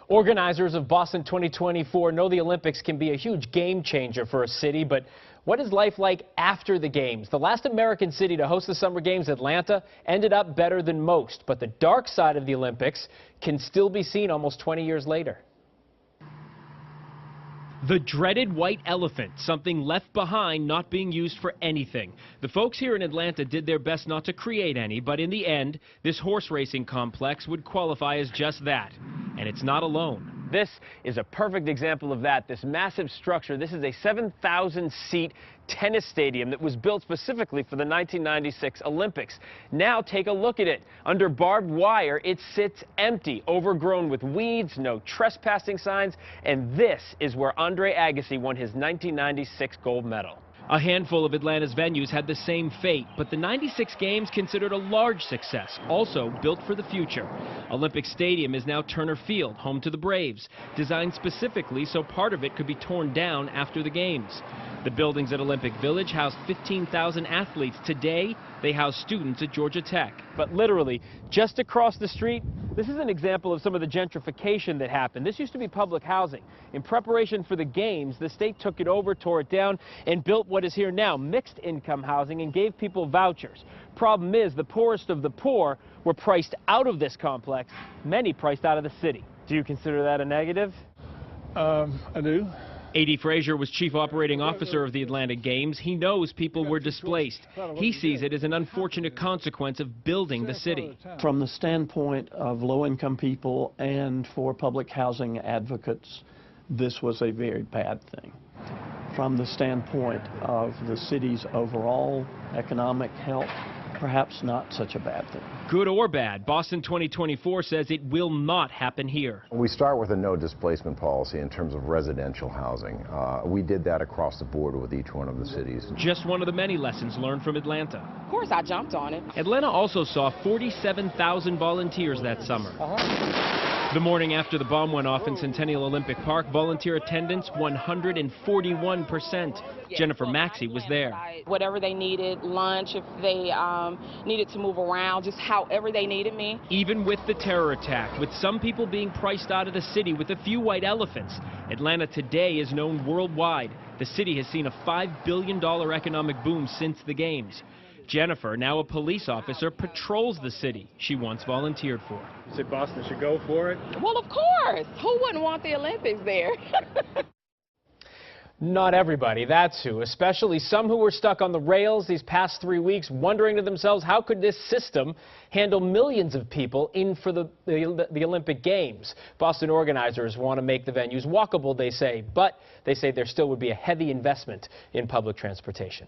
Organizers of Boston 2024 know the Olympics can be a huge game changer for a city, but what is life like after the games? The last American city to host the Summer Games, Atlanta, ended up better than most, but the dark side of the Olympics can still be seen almost 20 years later. The dreaded white elephant, something left behind, not being used for anything. The folks here in Atlanta did their best not to create any, but in the end, this horse racing complex would qualify as just that. And it's not alone. This is a perfect example of that. This massive structure, this is a 7,000-seat tennis stadium that was built specifically for the 1996 Olympics. Now take a look at it. Under barbed wire, it sits empty, overgrown with weeds, no trespassing signs, and this is where Andre Agassi won his 1996 gold medal. A handful of Atlanta's venues had the same fate, but the 96 Games considered a large success, also built for the future. Olympic Stadium is now Turner Field, home to the Braves, designed specifically so part of it could be torn down after the Games. The buildings at Olympic Village housed 15,000 athletes. Today, they house students at Georgia Tech. But literally, just across the street, this is an example of some of the gentrification that happened. This used to be public housing. In preparation for the Games, the state took it over, tore it down, and built what is here now, mixed income housing, and gave people vouchers. Problem is, the poorest of the poor were priced out of this complex, many priced out of the city. Do you consider that a negative? I do. A.D. Frazier was chief operating officer of the Atlanta Games. He knows people were displaced. He sees it as an unfortunate consequence of building the city. From the standpoint of low-income people and for public housing advocates, this was a very bad thing. From the standpoint of the city's overall economic health, perhaps not such a bad thing. Good or bad, Boston 2024 says it will not happen here. We start with a no displacement policy in terms of residential housing. We did that across the board with each one of the cities. Just one of the many lessons learned from Atlanta. Of course, I jumped on it. Atlanta also saw 47,000 volunteers that summer. The morning after the bomb went off in Centennial Olympic Park, volunteer attendance 141%. Jennifer Maxey was there. Whatever they needed, lunch, if they needed to move around, just however they needed me. Even with the terror attack, with some people being priced out of the city with a few white elephants, Atlanta today is known worldwide. The city has seen a $5 billion economic boom since the Games. Jennifer, now a police officer, patrols the city she once volunteered for. You said Boston should go for it? Well, of course. Who wouldn't want the Olympics there? Not everybody, that's who, especially some who were stuck on the rails these past 3 weeks, wondering to themselves, how could this system handle millions of people in for the Olympic Games? Boston organizers want to make the venues walkable, they say, but they say there still would be a heavy investment in public transportation.